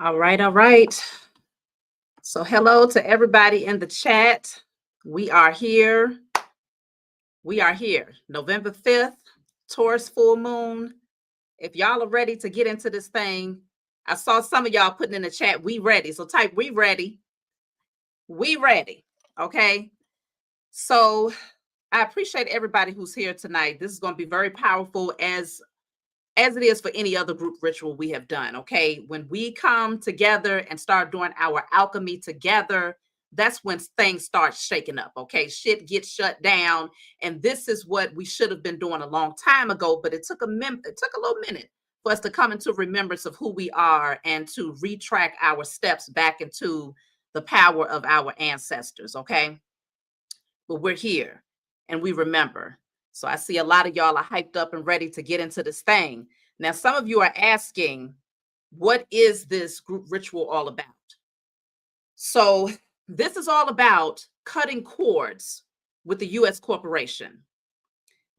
All right, all right. So, hello to everybody in the chat. We are here. We are here. November 5th, Taurus full moon. If y'all are ready to get into this thing, I saw some of y'all putting in the chat, we ready. So, type we ready. We ready. Okay. So, I appreciate everybody who's here tonight. This is going to be very powerful as it is for any other group ritual we have done. Okay, when we come together and start doing our alchemy together, that's when things start shaking up. Okay, shit gets shut down, and this is what we should have been doing a long time ago, but it took a little minute for us to come into remembrance of who we are and to retrack our steps back into the power of our ancestors. Okay, but we're here and we remember. So I see a lot of y'all are hyped up and ready to get into this thing. Now, some of you are asking, what is this group ritual all about? So this is all about cutting cords with the U.S. corporation.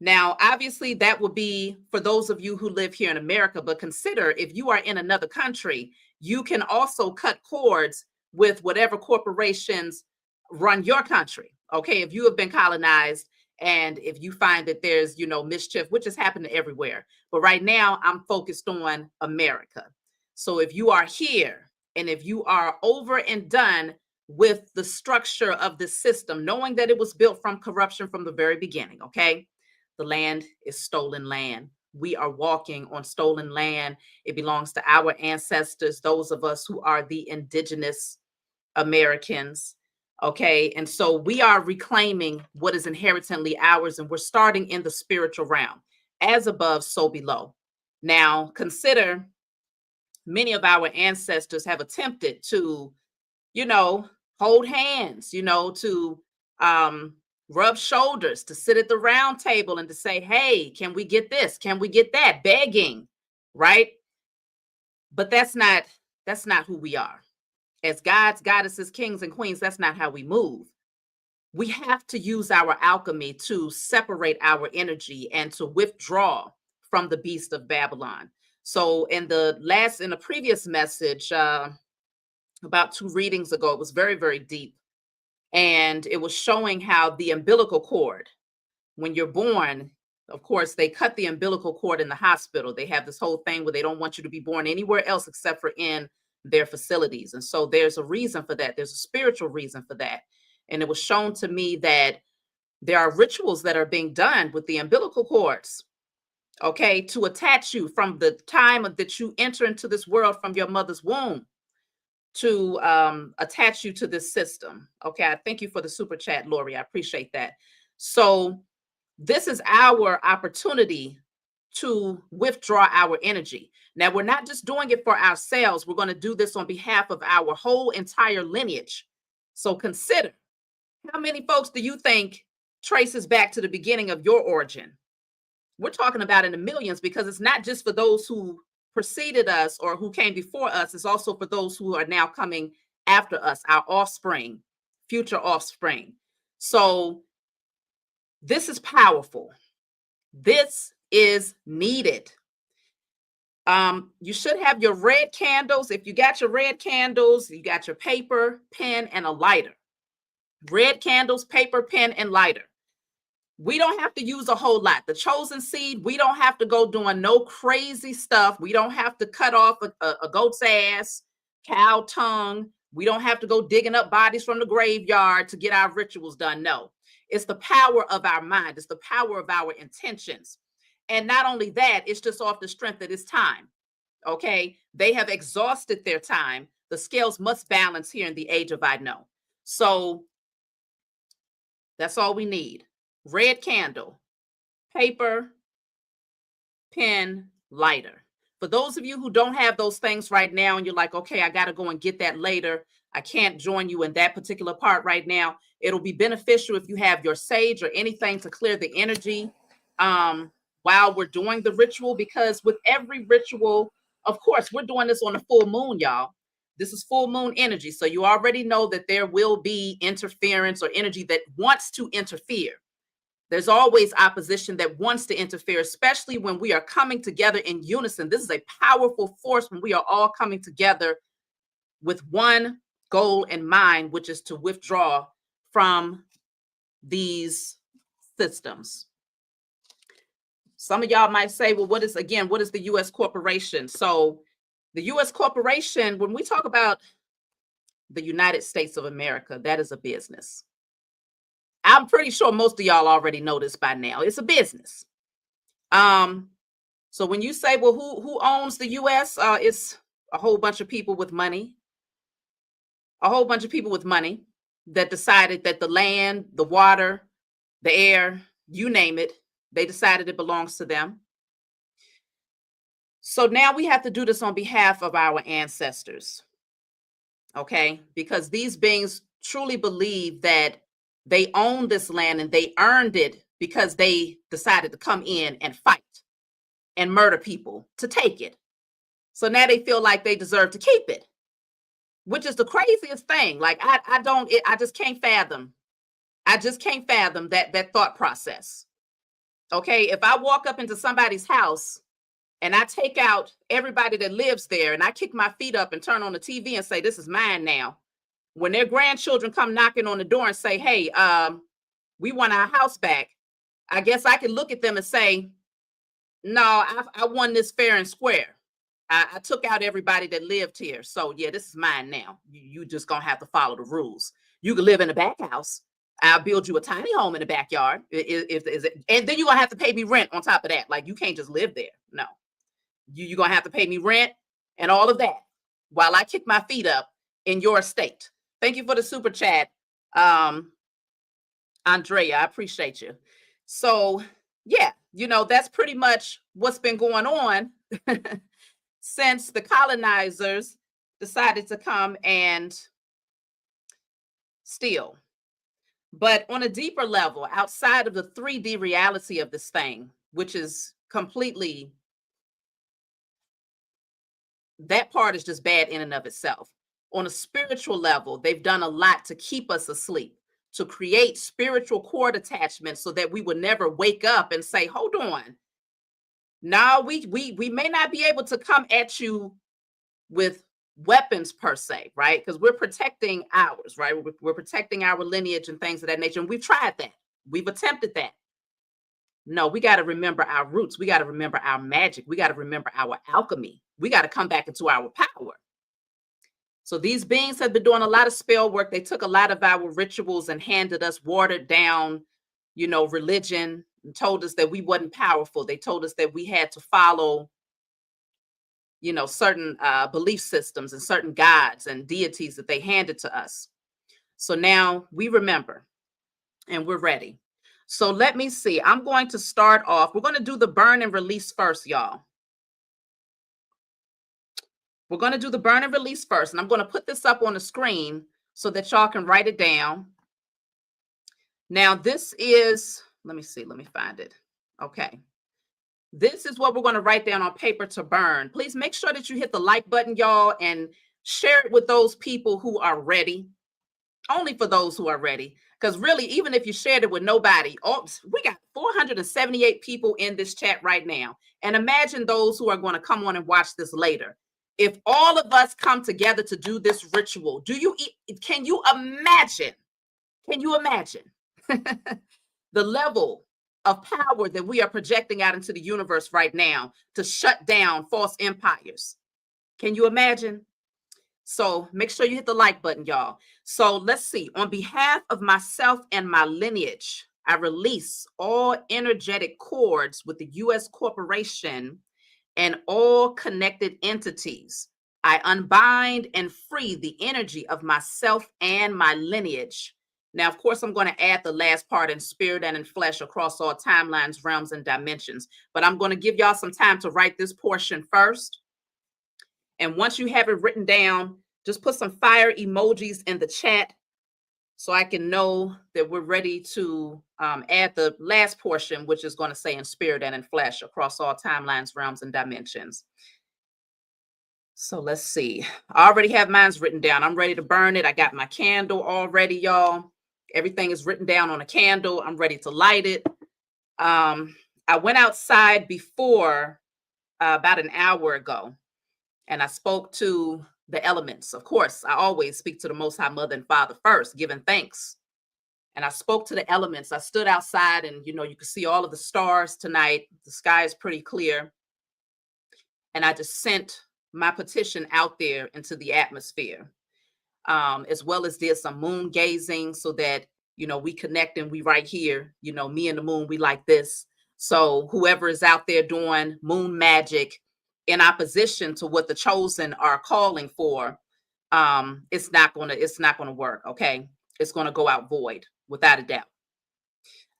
Now, obviously, that would be for those of you who live here in America, but consider if you are in another country, you can also cut cords with whatever corporations run your country. Okay, if you have been colonized and if you find that there's, mischief, which is happening everywhere. But right now, I'm focused on America. So if you are here and if you are over and done with the structure of the system, knowing that it was built from corruption from the very beginning, okay? The land is stolen land. We are walking on stolen land. It belongs to our ancestors, those of us who are the indigenous Americans. Okay. And so we are reclaiming what is inherently ours, and we're starting in the spiritual realm. As above, so below. Now, consider many of our ancestors have attempted to, hold hands, to rub shoulders, to sit at the round table and to say, hey, can we get this? Can we get that? Begging, right? But that's not who we are. As gods, goddesses, kings, and queens, that's not how we move. We have to use our alchemy to separate our energy and to withdraw from the beast of Babylon. So in the previous message, about 2 readings ago, it was very, very deep. And it was showing how the umbilical cord, when you're born, of course, they cut the umbilical cord in the hospital. They have this whole thing where they don't want you to be born anywhere else except for in their facilities. And so there's a reason for that. There's a spiritual reason for that. And it was shown to me that there are rituals that are being done with the umbilical cords, okay, to attach you from the time that you enter into this world from your mother's womb to attach you to this system. Okay, I thank you for the super chat, Lori. I appreciate that. So this is our opportunity to withdraw our energy. Now, we're not just doing it for ourselves. We're going to do this on behalf of our whole entire lineage. So consider, how many folks do you think traces back to the beginning of your origin? We're talking about in the millions, because it's not just for those who preceded us or who came before us. It's also for those who are now coming after us, our offspring, future offspring. So this is powerful. This is needed. You should have your red candles. If you got your red candles, you got your paper, pen, and a lighter. Red candles, paper, pen, and lighter. We don't have to use a whole lot. The chosen seed, we don't have to go doing no crazy stuff. We don't have to cut off a goat's ass, cow tongue. We don't have to go digging up bodies from the graveyard to get our rituals done. No, it's the power of our mind. It's the power of our intentions. And not only that, it's just off the strength that it's time. Okay, they have exhausted their time. The scales must balance here in the age of I know. So that's all we need. Red candle, paper, pen, lighter. For those of you who don't have those things right now and you're like, okay, I got to go and get that later, I can't join you in that particular part right now. It'll be beneficial if you have your sage or anything to clear the energy while we're doing the ritual, because with every ritual, of course, we're doing this on a full moon, y'all. This is full moon energy. So you already know that there will be interference or energy that wants to interfere. There's always opposition that wants to interfere, especially when we are coming together in unison. This is a powerful force when we are all coming together with one goal in mind, which is to withdraw from these systems. Some of y'all might say, well, what is the U.S. corporation? So the U.S. corporation, when we talk about the United States of America, that is a business. I'm pretty sure most of y'all already know this by now. It's a business. So when you say, well, who owns the U.S.? It's a whole bunch of people with money. A whole bunch of people with money that decided that the land, the water, the air, you name it, they decided it belongs to them. So now we have to do this on behalf of our ancestors. Okay? Because these beings truly believe that they own this land and they earned it because they decided to come in and fight and murder people to take it. So now they feel like they deserve to keep it, which is the craziest thing. Like I just can't fathom. I just can't fathom that thought process. Okay, if I walk up into somebody's house and I take out everybody that lives there and I kick my feet up and turn on the TV and say, this is mine now. When their grandchildren come knocking on the door and say, hey, we want our house back, I guess I can look at them and say, no, I won this fair and square. I took out everybody that lived here. So yeah, this is mine now. You just gonna have to follow the rules. You can live in the back house. I'll build you a tiny home in the backyard. And then you're gonna have to pay me rent on top of that. Like you can't just live there. No, you're gonna have to pay me rent and all of that while I kick my feet up in your estate. Thank you for the super chat, Andrea. I appreciate you. So yeah, that's pretty much what's been going on since the colonizers decided to come and steal. But on a deeper level, outside of the 3D reality of this thing, which is completely, that part is just bad in and of itself. On a spiritual level, they've done a lot to keep us asleep, to create spiritual cord attachments so that we would never wake up and say, hold on. Now we may not be able to come at you with weapons per se, right? Because we're protecting ours, right? We're protecting our lineage and things of that nature. And we've tried that. We've attempted that. No, we got to remember our roots. We got to remember our magic. We got to remember our alchemy. We got to come back into our power. So these beings have been doing a lot of spell work. They took a lot of our rituals and handed us watered down, religion, and told us that we wasn't powerful. They told us that we had to follow, certain belief systems and certain gods and deities that they handed to us. So now we remember and we're ready. So let me see. I'm going to start off. We're going to do the burn and release first, y'all. We're going to do the burn and release first. And I'm going to put this up on the screen so that y'all can write it down. Now, this is, let me see. Let me find it. Okay. This is what we're going to write down on paper to burn. Please make sure that you hit the like button, y'all, and share it with those people who are ready. Only for those who are ready. Because really, even if you shared it with nobody, we got 478 people in this chat right now. And imagine those who are going to come on and watch this later. If all of us come together to do this ritual, can you imagine? Can you imagine the level of power that we are projecting out into the universe right now to shut down false empires? Can you imagine? So make sure you hit the like button, y'all. So let's see. On behalf of myself and my lineage, I release all energetic cords with the U.S. corporation and all connected entities. I unbind and free the energy of myself and my lineage. Now, of course, I'm going to add the last part in spirit and in flesh across all timelines, realms, and dimensions. But I'm going to give y'all some time to write this portion first. And once you have it written down, just put some fire emojis in the chat so I can know that we're ready to add the last portion, which is going to say in spirit and in flesh across all timelines, realms, and dimensions. So let's see. I already have mine's written down. I'm ready to burn it. I got my candle already, y'all. Everything is written down on a candle. I'm ready to light it. I went outside before about an hour ago, and I spoke to the elements. Of course, I always speak to the Most High Mother and Father first, giving thanks. And I spoke to the elements. I stood outside and, you can see all of the stars tonight. The sky is pretty clear. And I just sent my petition out there into the atmosphere, as well as did some moon gazing so that, we connect and we right here, me and the moon, we like this. So whoever is out there doing moon magic in opposition to what the chosen are calling for, it's not gonna work. Okay. It's gonna go out void without a doubt.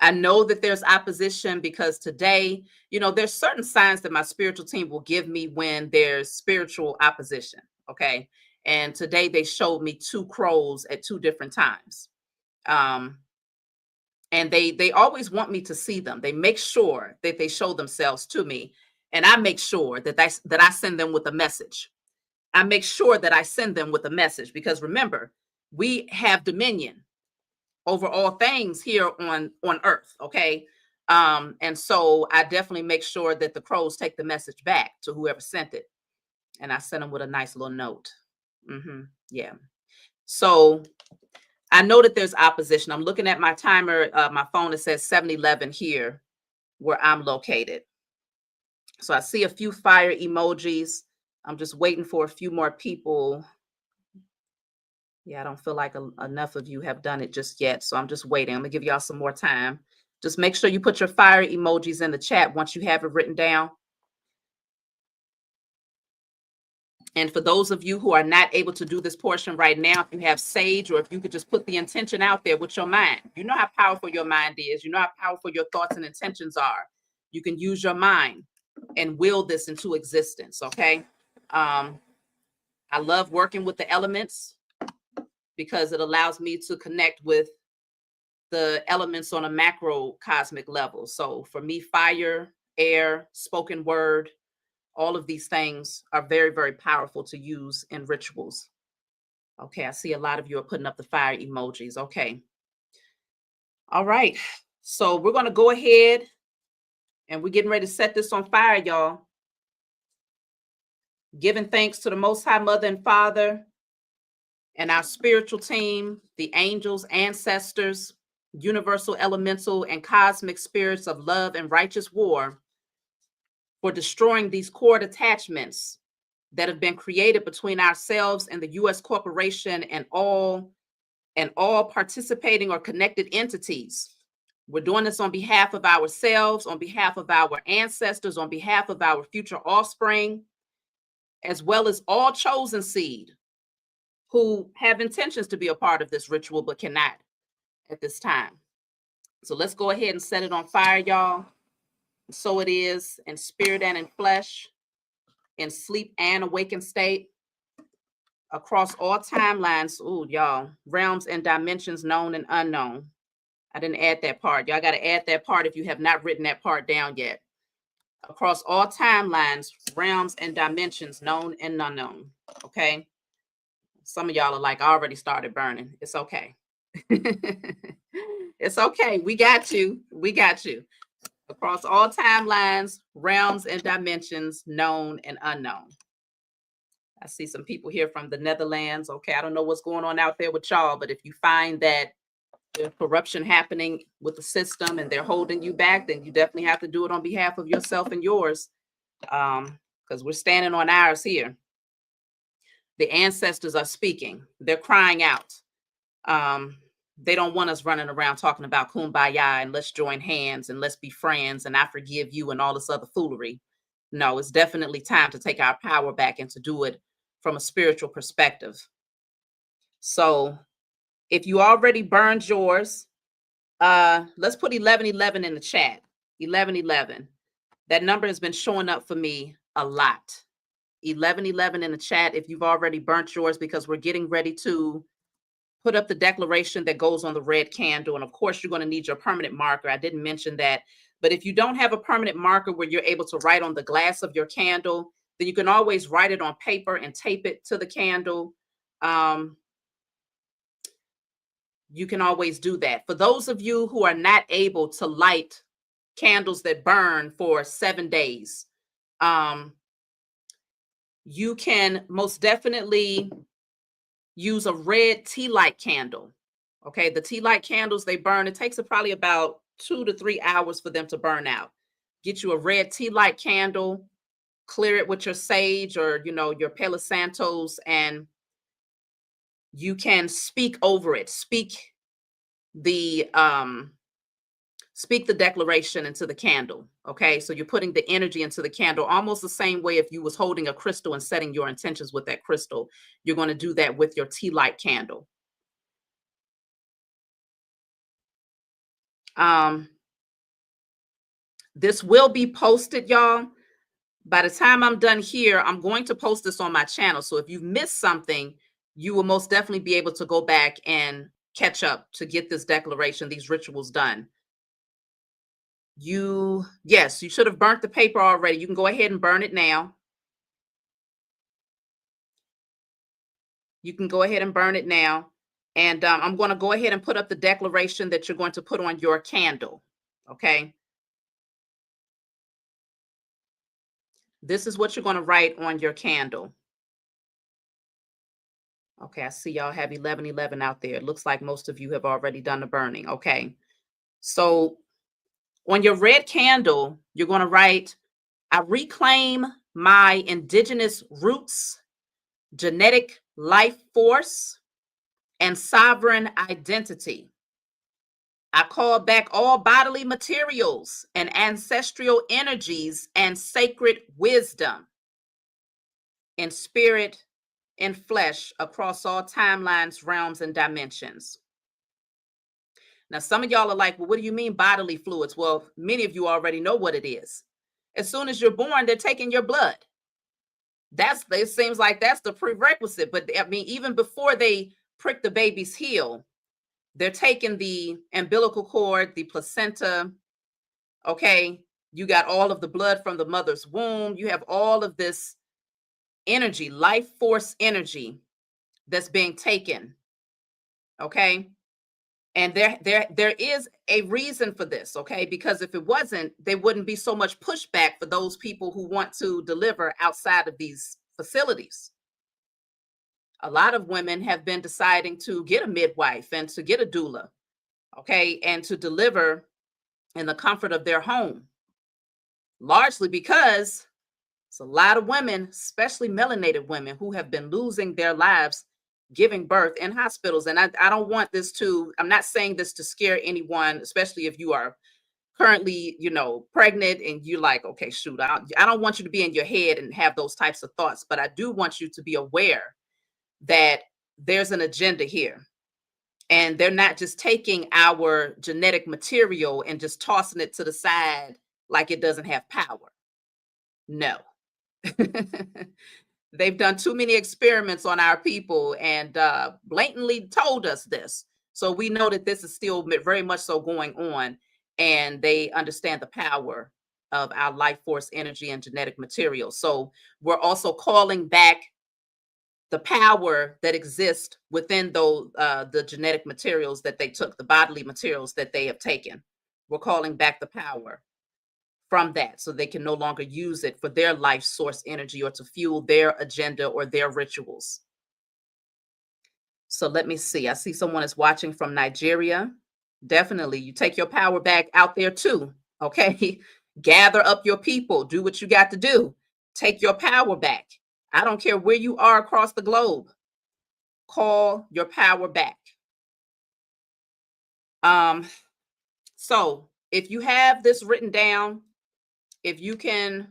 I know that there's opposition because today, there's certain signs that my spiritual team will give me when there's spiritual opposition. Okay. And today they showed me 2 crows at 2 different times. And they always want me to see them. They make sure that they show themselves to me. And I make sure that I send them with a message. I make sure that I send them with a message because remember, we have dominion over all things here on earth. Okay. And so I definitely make sure that the crows take the message back to whoever sent it. And I sent them with a nice little note. Yeah. So I know that there's opposition. I'm looking at my timer. My phone, it says 7-11 here where I'm located. So I see a few fire emojis. I'm just waiting for a few more people. Yeah, I don't feel like enough of you have done it just yet. So I'm just waiting. I'm gonna give y'all some more time. Just make sure you put your fire emojis in the chat once you have it written down. And for those of you who are not able to do this portion right now, if you have sage or if you could just put the intention out there with your mind. You know how powerful your mind is. You know how powerful your thoughts and intentions are. You can use your mind and will this into existence, okay? I love working with the elements because it allows me to connect with the elements on a macro cosmic level. So for me, fire, air, spoken word, all of these things are very, very powerful to use in rituals. Okay, I see a lot of you are putting up the fire emojis. Okay. All right. So we're going to go ahead and we're getting ready to set this on fire, y'all. Giving thanks to the Most High Mother and Father and our spiritual team, the angels, ancestors, universal elemental and cosmic spirits of love and righteous war for destroying these cord attachments that have been created between ourselves and the U.S. corporation and all participating or connected entities. We're doing this on behalf of ourselves, on behalf of our ancestors, on behalf of our future offspring, as well as all chosen seed who have intentions to be a part of this ritual but cannot at this time. So let's go ahead and set it on fire, y'all. So it is in spirit and in flesh, in sleep and awakened state, across all timelines. Ooh, y'all, realms and dimensions known and unknown. I didn't add that part. Y'all got to add that part if you have not written that part down yet. Across all timelines, realms and dimensions known and unknown. Okay. Some of y'all are like, I already started burning. It's okay. It's okay. We got you. We got you. Across all timelines, realms and dimensions known and unknown. I see some people here from the Netherlands. Okay, I don't know what's going on out there with y'all, but if you find that there's corruption happening with the system and they're holding you back, then you definitely have to do it on behalf of yourself and yours, because we're standing on ours here. The ancestors are speaking. They're crying out. They don't want us running around talking about kumbaya and let's join hands and let's be friends and I forgive you and all this other foolery. No, it's definitely time to take our power back and to do it from a spiritual perspective. So if you already burned yours, let's put 1111 in the chat. 1111. That number has been showing up for me a lot. 1111 in the chat if you've already burnt yours, because we're getting ready to put up the declaration that goes on the red candle. And of course, you're going to need your permanent marker. I didn't mention that. But if you don't have a permanent marker where you're able to write on the glass of your candle, then you can always write it on paper and tape it to the candle. You can always do that. For those of you who are not able to light candles that burn for 7 days, You can most definitely use a red tea light candle. Okay, the tea light candles, they burn. It takes probably about 2 to 3 hours for them to burn out. Get you a red tea light candle, clear it with your sage or your Palo Santos, and you can speak over it. The um speak the declaration into the candle. Okay, so you're putting the energy into the candle almost the same way if you was holding a crystal and setting your intentions with that crystal. You're going to do that with your tea light candle. um this will be posted, y'all. By the time I'm done here, I'm going to post this on my channel, so if you've missed something, you will most definitely be able to go back and catch up to get this declaration, these rituals done. Yes, you should have burnt the paper already. You can go ahead and burn it now. You can go ahead and burn it now. And I'm going to go ahead and put up the declaration that you're going to put on your candle. Okay. This is what you're going to write on your candle. Okay, I see y'all have 1111 out there. It looks like most of you have already done the burning. Okay. So on your red candle, you're going to write, I reclaim my indigenous roots, genetic life force, and sovereign identity. I call back all bodily materials and ancestral energies and sacred wisdom in spirit and flesh across all timelines, realms, and dimensions. Now, some of y'all are like, well, what do you mean bodily fluids? Well, many of you already know what it is. As soon as you're born, they're taking your blood. It seems like that's the prerequisite. But I mean, even before they prick the baby's heel, they're taking the umbilical cord, the placenta. Okay. You got all of the blood from the mother's womb. You have all of this energy, life force energy that's being taken. Okay. And there is a reason for this, okay? Because if it wasn't, there wouldn't be so much pushback for those people who want to deliver outside of these facilities. A lot of women have been deciding to get a midwife and to get a doula, okay, and to deliver in the comfort of their home, largely because it's a lot of women, especially melanated women, who have been losing their lives giving birth in hospitals. And I don't want this I'm not saying this to scare anyone, especially if you are currently, pregnant and you're like, okay, shoot, I don't want you to be in your head and have those types of thoughts, but I do want you to be aware that there's an agenda here. And they're not just taking our genetic material and just tossing it to the side like it doesn't have power. No. They've done too many experiments on our people and blatantly told us this. So we know that this is still very much so going on, and they understand the power of our life force energy and genetic material. So we're also calling back the power that exists within the genetic materials that they took, the bodily materials that they have taken. We're calling back the power from that so they can no longer use it for their life source energy or to fuel their agenda or their rituals. So let me see. I see someone is watching from Nigeria. Definitely, you take your power back out there too. Okay. Gather up your people, do what you got to do. Take your power back. I don't care where you are across the globe. Call your power back. So if you have this written down, if you can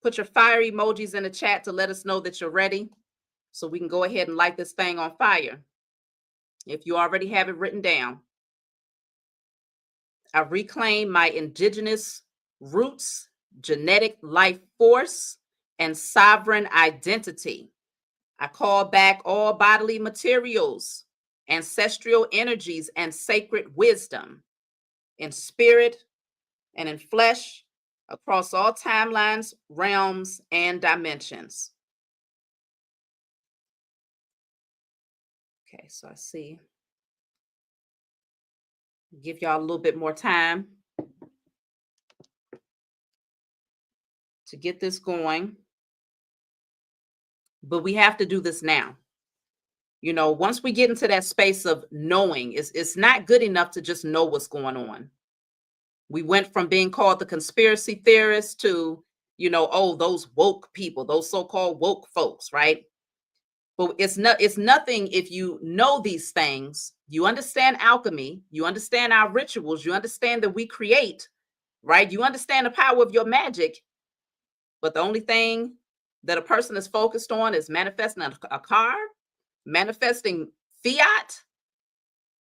put your fire emojis in the chat to let us know that you're ready so we can go ahead and light this thing on fire. If you already have it written down. I reclaim my indigenous roots, genetic life force, and sovereign identity. I call back all bodily materials, ancestral energies, and sacred wisdom in spirit and in flesh across all timelines, realms, and dimensions. Okay, so I see. Give y'all a little bit more time to get this going. but we have to do this now. You know, once we get into that space of knowing, it's not good enough to just know what's going on. We went from being called the conspiracy theorists to, you know, oh, those woke people, those so-called woke folks, right? But it's nothing if you know these things, you understand alchemy, you understand our rituals, you understand that we create, right? You understand the power of your magic, but the only thing that a person is focused on is manifesting a car, manifesting fiat,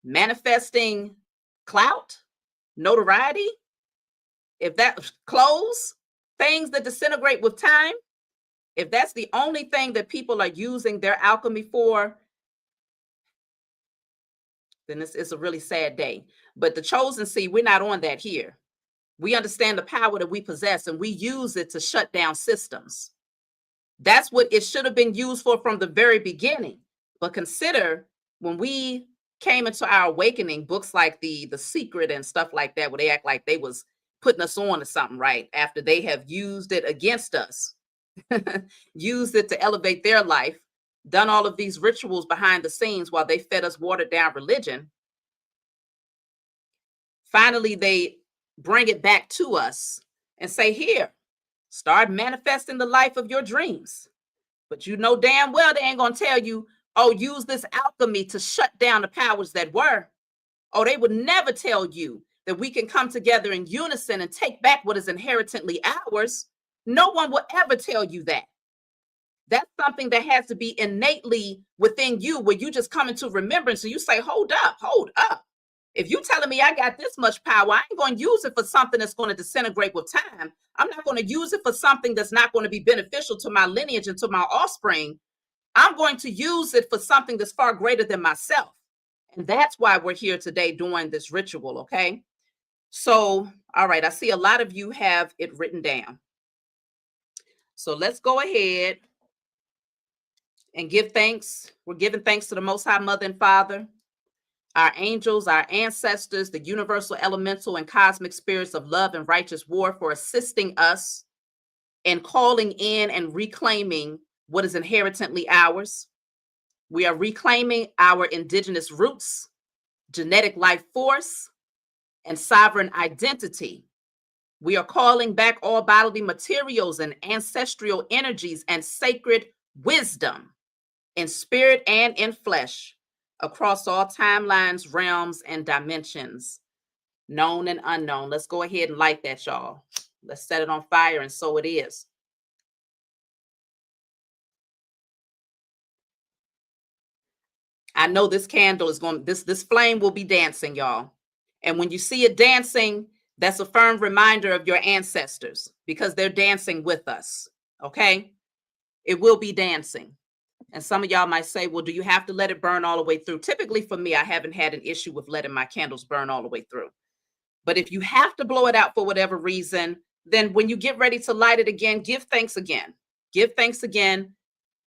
manifesting clout, notoriety, if that clothes, things that disintegrate with time, if that's the only thing that people are using their alchemy for, then it's a really sad day. But the chosen seed, we're not on that here. We understand the power that we possess and we use it to shut down systems. That's what it should have been used for from the very beginning. But consider when we came into our awakening, books like the Secret and stuff like that, where they act like they was putting us on to something, right? After they have used it against us, used it to elevate their life, done all of these rituals behind the scenes while they fed us watered down religion. Finally, they bring it back to us and say, here, start manifesting the life of your dreams. But you know damn well they ain't going to tell you, oh, use this alchemy to shut down the powers that were. Oh, they would never tell you that we can come together in unison and take back what is inherently ours. No one will ever tell you that. That's something that has to be innately within you, where you just come into remembrance and you say, hold up. If you're telling me I got this much power, I ain't going to use it for something that's going to disintegrate with time. I'm not going to use it for something that's not going to be beneficial to my lineage and to my offspring. I'm going to use it for something that's far greater than myself. And that's why we're here today doing this ritual, okay? So, all right, I see a lot of you have it written down. So let's go ahead and give thanks. We're giving thanks to the Most High Mother and Father, our angels, our ancestors, the universal elemental and cosmic spirits of love and righteous war for assisting us in calling in and reclaiming what is inherently ours. We are reclaiming our indigenous roots, genetic life force, and sovereign identity. We are calling back all bodily materials and ancestral energies and sacred wisdom in spirit and in flesh across all timelines, realms, and dimensions, known and unknown. Let's go ahead and light that, y'all. Let's set it on fire, and so it is. I know this candle is going, this flame will be dancing, y'all. And when you see it dancing, that's a firm reminder of your ancestors because they're dancing with us, okay? It will be dancing. And some of y'all might say, well, do you have to let it burn all the way through? Typically for me, I haven't had an issue with letting my candles burn all the way through. But if you have to blow it out for whatever reason, then when you get ready to light it again, give thanks again. Give thanks again,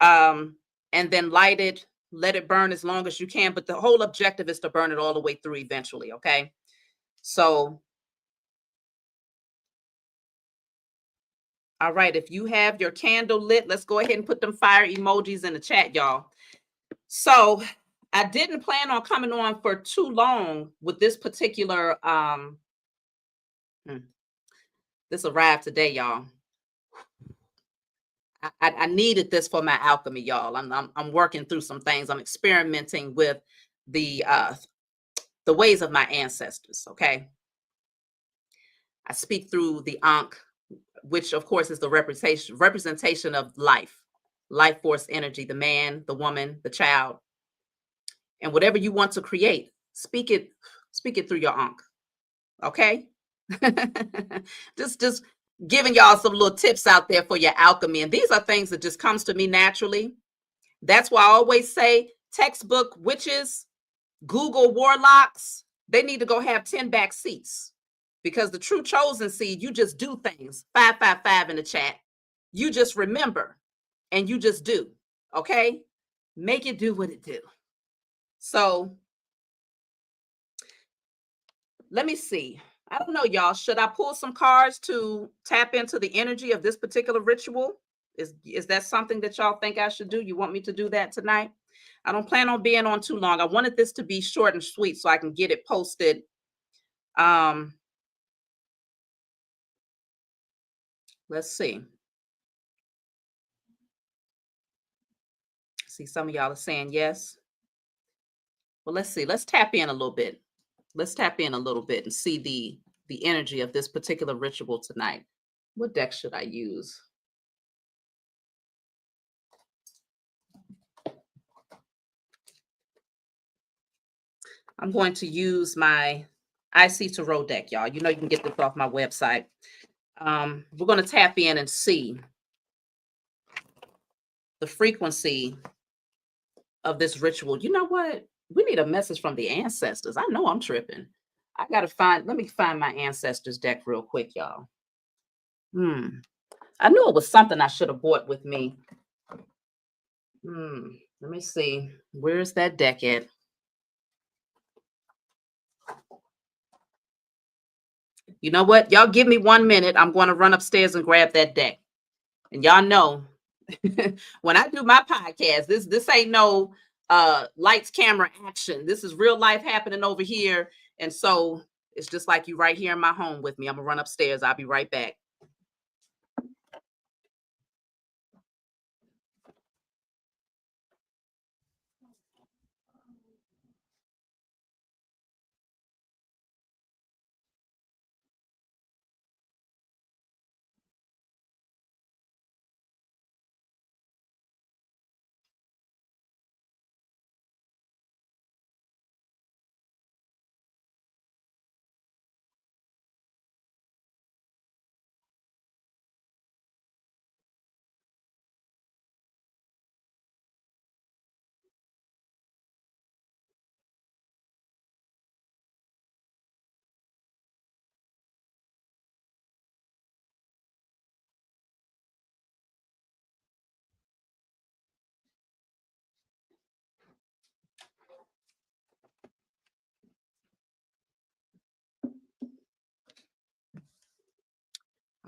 and then light it. Let it burn as long as you can. But the whole objective is to burn it all the way through eventually, okay? So, all right, if you have your candle lit, let's go ahead and put them fire emojis in the chat, y'all. So I didn't plan on coming on for too long with this particular, this arrived today, y'all. I needed this for my alchemy, y'all. I'm working through some things. I'm experimenting with the ways of my ancestors, okay? I speak through the Ankh, which of course is the representation of life force energy, the man, the woman, the child, and whatever you want to create, speak it through your Ankh, okay? just giving y'all some little tips out there for your alchemy, and these are things that just comes to me naturally. That's why I always say textbook witches, Google warlocks, they need to go have 10 back seats. Because the true chosen seed, you just do things. 555 in the chat. You just remember and you just do. Okay? Make it do what it do. So let me see. I don't know, y'all. Should I pull some cards to tap into the energy of this particular ritual? Is that something that y'all think I should do? You want me to do that tonight? I don't plan on being on too long. I wanted this to be short and sweet so I can get it posted. Let's see. See, some of y'all are saying yes. Well, let's see. Let's tap in a little bit. Let's tap in a little bit and see the energy of this particular ritual tonight. What deck should I use? I'm going to use my IC Tarot deck, y'all. You know you can get this off my website. We're going to tap in and see the frequency of this ritual. You know what? We need a message from the ancestors. I know I'm tripping. I got to let me find my ancestors deck real quick, y'all. I knew it was something I should have brought with me. Let me see. Where's that deck at? You know what? Y'all give me 1 minute. I'm going to run upstairs and grab that deck. And y'all know when I do my podcast, this ain't no lights, camera, action. This is real life happening over here. And so it's just like you right here in my home with me. I'm gonna run upstairs. I'll be right back.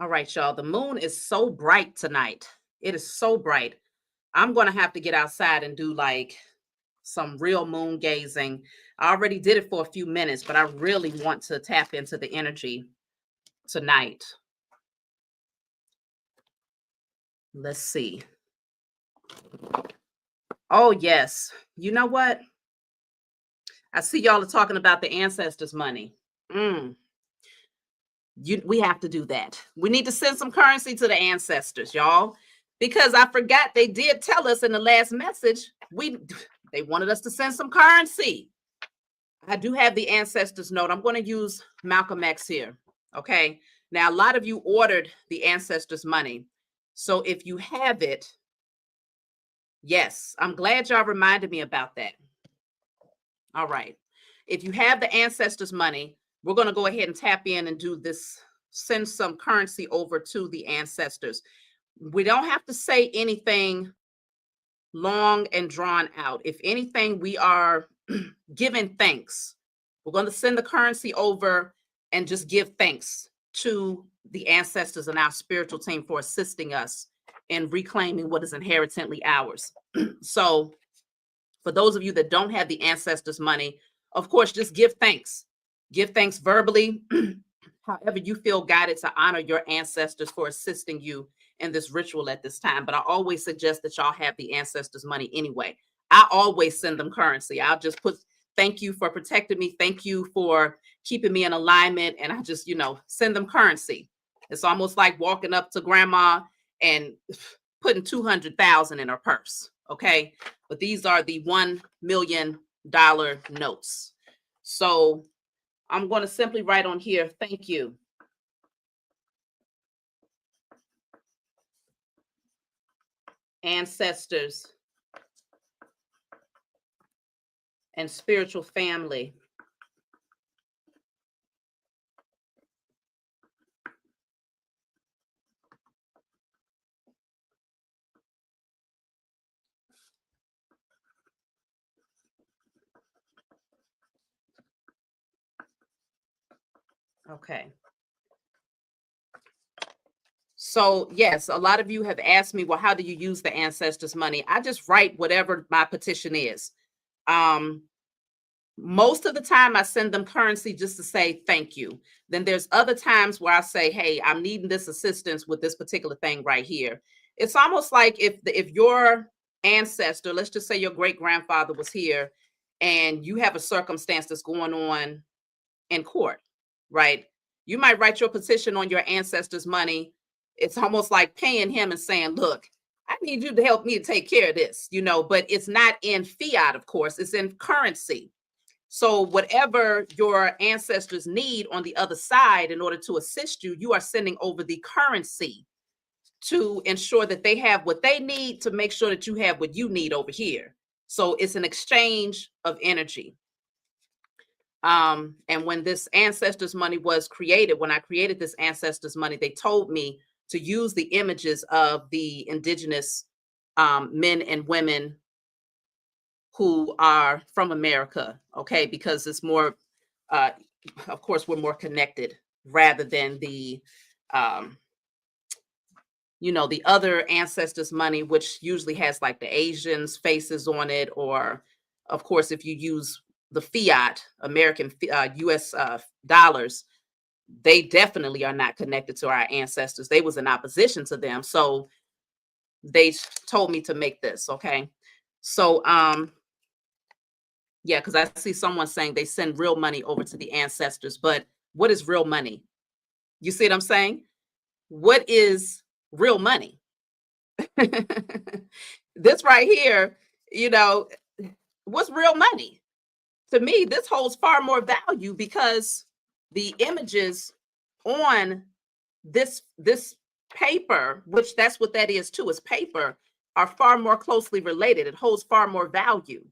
All right, y'all. The moon is so bright tonight. It is so bright. I'm going to have to get outside and do like some real moon gazing. I already did it for a few minutes, but I really want to tap into the energy tonight. Let's see. Oh, yes. You know what? I see y'all are talking about the ancestors' money. We have to do that. We need to send some currency to the ancestors, y'all, because I forgot they did tell us in the last message they wanted us to send some currency. I do have the ancestors note. I'm going to use Malcolm X here. Okay. Now, a lot of you ordered the ancestors' money. So if you have it, yes, I'm glad y'all reminded me about that. All right. If you have the ancestors' money, we're going to go ahead and tap in and do this, send some currency over to the ancestors. We don't have to say anything long and drawn out. If anything, we are giving thanks. We're going to send the currency over and just give thanks to the ancestors and our spiritual team for assisting us in reclaiming what is inherently ours. So for those of you that don't have the ancestors' money, of course, just give thanks. Give thanks verbally, however you feel guided to honor your ancestors for assisting you in this ritual at this time. But I always suggest that y'all have the ancestors' money anyway. I always send them currency. I'll just put thank you for protecting me. Thank you for keeping me in alignment. And I just, send them currency. It's almost like walking up to grandma and putting 200,000 in her purse. Okay. But these are the $1 million notes. So I'm going to simply write on here, thank you. Ancestors and spiritual family. Okay. So yes, a lot of you have asked me, well, how do you use the ancestors' money? I just write whatever my petition is. Most of the time I send them currency just to say thank you. Then there's other times where I say, hey, I'm needing this assistance with this particular thing right here. It's almost like if your ancestor, let's just say your great grandfather was here and you have a circumstance that's going on in court, right? You might write your petition on your ancestors' money. It's almost like paying him and saying, look, I need you to help me to take care of this, but it's not in fiat, of course, it's in currency. So whatever your ancestors need on the other side in order to assist you, you are sending over the currency to ensure that they have what they need to make sure that you have what you need over here. So it's an exchange of energy. And when this ancestors money was created, when I created this ancestors money, they told me to use the images of the indigenous men and women who are from America, okay, because it's more, of course, we're more connected rather than the, the other ancestors money, which usually has like the Asians' faces on it, or, of course, if you use the fiat American U.S. Dollars, they definitely are not connected to our ancestors. They was in opposition to them, so they told me to make this. Okay, so yeah, because I see someone saying they send real money over to the ancestors, but what is real money? You see what I'm saying? What is real money? This right here, what's real money? To me, this holds far more value because the images on this paper, which that's what that is too, is paper, are far more closely related. It holds far more value.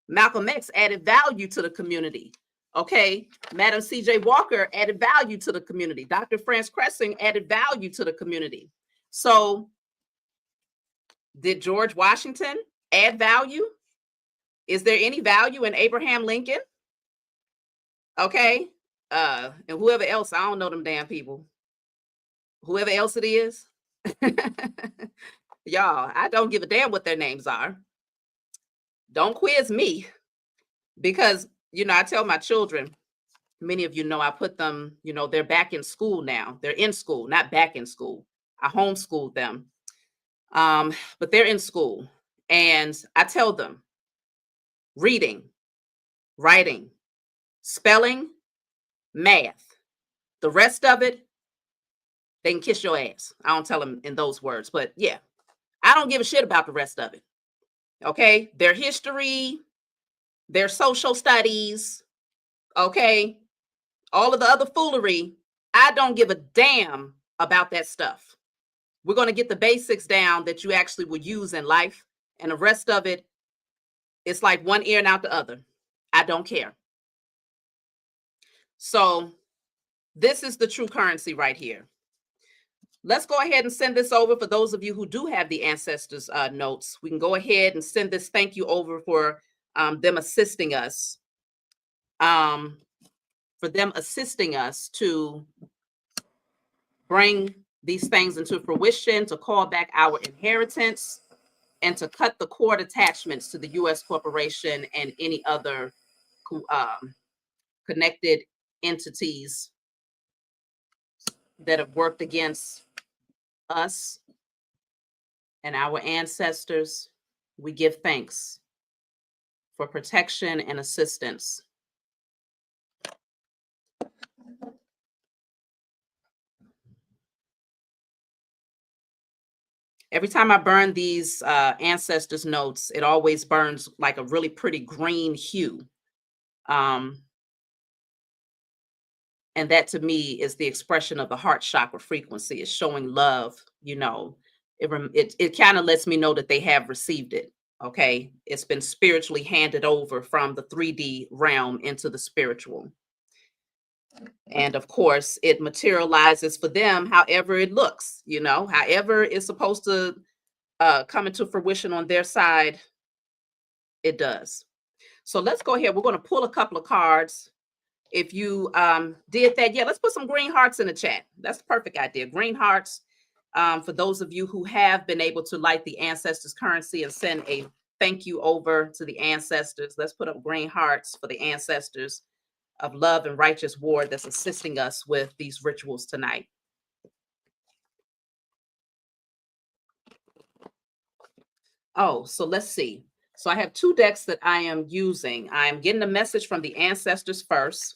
Malcolm X added value to the community. Okay, Madam C.J. Walker added value to the community. Dr. Franz Cressing added value to the community. So did George Washington add value? Is there any value in Abraham Lincoln? Okay, and whoever else, I don't know them damn people. Whoever else it is. Y'all, I don't give a damn what their names are. Don't quiz me, because I tell my children, many of you know, I put them, they're back in school now. They're in school, not back in school. I homeschooled them, but they're in school, and I tell them, reading, writing, spelling, math, the rest of it, they can kiss your ass. I don't tell them in those words, but yeah, I don't give a shit about the rest of it. Okay, their history, their social studies, okay, all of the other foolery, I don't give a damn about that stuff. We're going to get the basics down that you actually will use in life, and the rest of it, it's like one ear and out the other. I don't care. So this is the true currency right here. Let's go ahead and send this over for those of you who do have the ancestors notes. We can go ahead and send this thank you over for them assisting us. For them assisting us to bring these things into fruition, to call back our inheritance, and to cut the cord attachments to the U.S. corporation and any other connected entities that have worked against us and our ancestors. We give thanks for protection and assistance. Every time I burn these ancestors notes, it always burns like a really pretty green hue. And that to me is the expression of the heart chakra frequency. It's showing love, it kind of lets me know that they have received it. Okay, it's been spiritually handed over from the 3D realm into the spiritual. And of course, it materializes for them however it looks, however it's supposed to come into fruition on their side, it does. So let's go ahead. We're going to pull a couple of cards. If you did that, yeah, let's put some green hearts in the chat. That's the perfect idea. Green hearts. For those of you who have been able to light the ancestors currency and send a thank you over to the ancestors, let's put up green hearts for the ancestors of love and righteous war that's assisting us with these rituals tonight. Oh, so let's see. So I have two decks that I am using. I am getting a message from the ancestors first.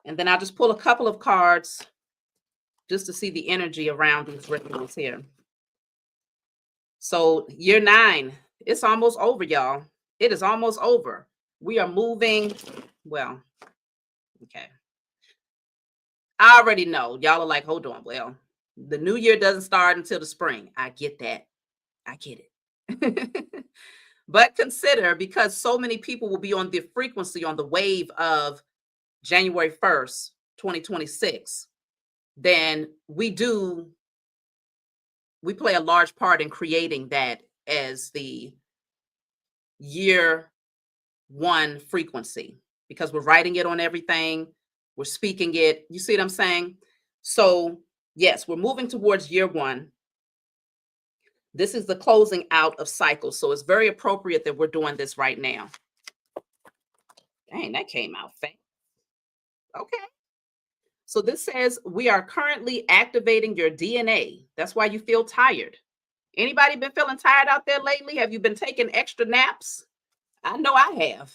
And then I'll just pull a couple of cards just to see the energy around these rituals here. So year 9, it's almost over, y'all. It is almost over. We are moving. Well, okay. I already know. Y'all are like, hold on. Well, the new year doesn't start until the spring. I get that. I get it. But consider, because so many people will be on the frequency, on the wave of January 1st, 2026, then we play a large part in creating that as the year 1 frequency, because we're writing it on everything, we're speaking it. You see what I'm saying? So yes, we're moving towards year 1. This is the closing out of cycles. So it's very appropriate that we're doing this right now. Dang, that came out fast. Okay. So this says we are currently activating your DNA. That's why you feel tired. Anybody been feeling tired out there lately? Have you been taking extra naps? I know I have.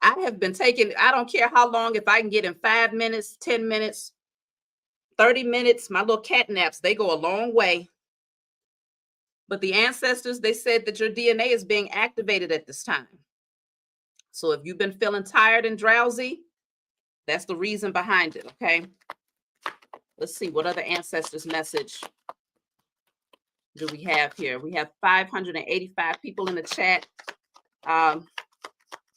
I have been taking, I don't care how long, if I can get in 5 minutes, 10 minutes, 30 minutes, my little cat naps, they go a long way. But the ancestors, they said that your DNA is being activated at this time. So if you've been feeling tired and drowsy, that's the reason behind it, okay? Let's see, what other ancestors message do we have here? We have 585 people in the chat.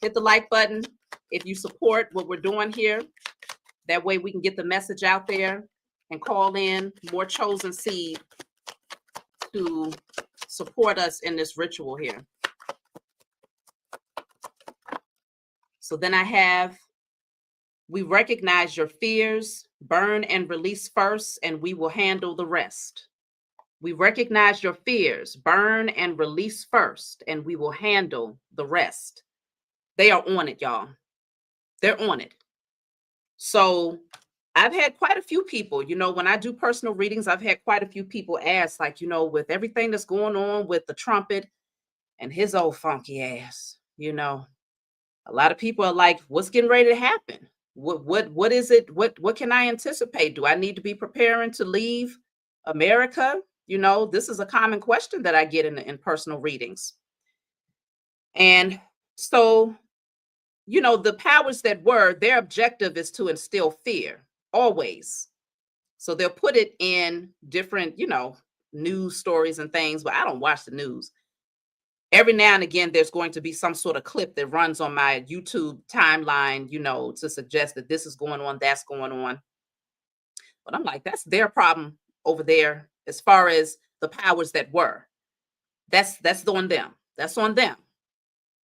Hit the like button if you support what we're doing here. That way we can get the message out there and call in more chosen seed to support us in this ritual here. So then I have, we recognize your fears, burn and release first, and we will handle the rest. We recognize your fears, burn and release first, and we will handle the rest. They are on it, y'all. They're on it. So I've had quite a few people, you know, when I do personal readings, I've had quite a few people ask, like, you know, with everything that's going on with the trumpet and his old funky ass, you know, a lot of people are like, what's getting ready to happen? What is it? What can I anticipate? Do I need to be preparing to leave America? You know, this is a common question that I get in personal readings. And so, you know, the powers that were, their objective is to instill fear, always. So they'll put it in different, you know, news stories and things, but I don't watch the news. Every now and again, there's going to be some sort of clip that runs on my YouTube timeline, you know, to suggest that this is going on, that's going on. But I'm like, that's their problem over there as far as the powers that were. That's on them. That's on them.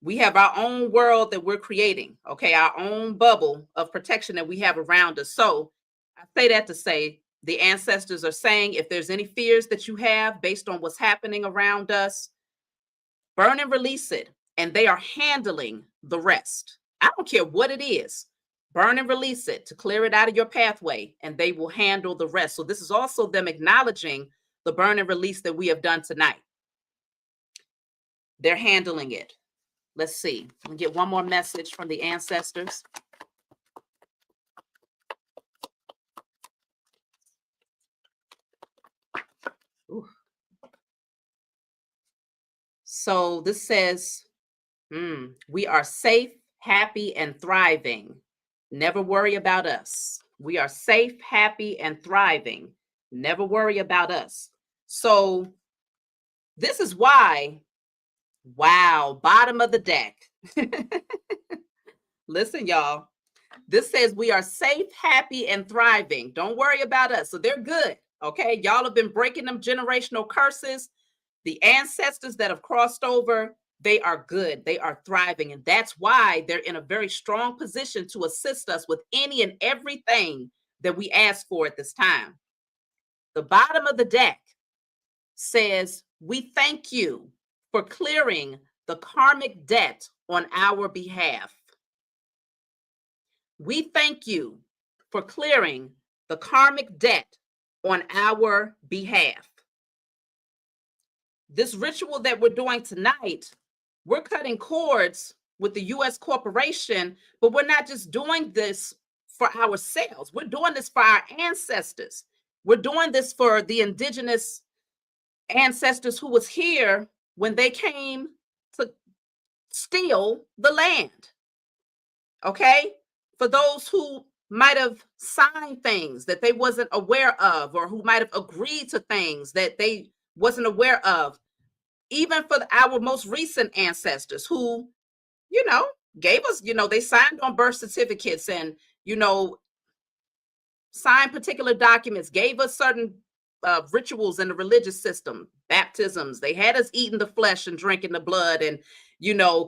We have our own world that we're creating, okay? Our own bubble of protection that we have around us. So I say that to say the ancestors are saying if there's any fears that you have based on what's happening around us, burn and release it. And they are handling the rest. I don't care what it is. Burn and release it to clear it out of your pathway, and they will handle the rest. So this is also them acknowledging the burn and release that we have done tonight. They're handling it. Let's see. We'll get one more message from the ancestors. Ooh. So this says, we are safe, happy, and thriving. Never worry about us. We are safe, happy, and thriving. Never worry about us. So this is why, wow, bottom of the deck. Listen, y'all. This says we are safe, happy, and thriving. Don't worry about us. So they're good. Okay. Y'all have been breaking them generational curses. The ancestors that have crossed over, they are good. They are thriving. And that's why they're in a very strong position to assist us with any and everything that we ask for at this time. The bottom of the deck says, we thank you for clearing the karmic debt on our behalf. We thank you for clearing the karmic debt on our behalf. This ritual that we're doing tonight, we're cutting cords with the U.S. corporation, but we're not just doing this for ourselves. We're doing this for our ancestors. We're doing this for the indigenous ancestors who was here when they came to steal the land. Okay? For those who might have signed things that they wasn't aware of, or who might have agreed to things that they wasn't aware of. Even for our most recent ancestors who, gave us, they signed on birth certificates and, signed particular documents, gave us certain rituals in the religious system, baptisms. They had us eating the flesh and drinking the blood and,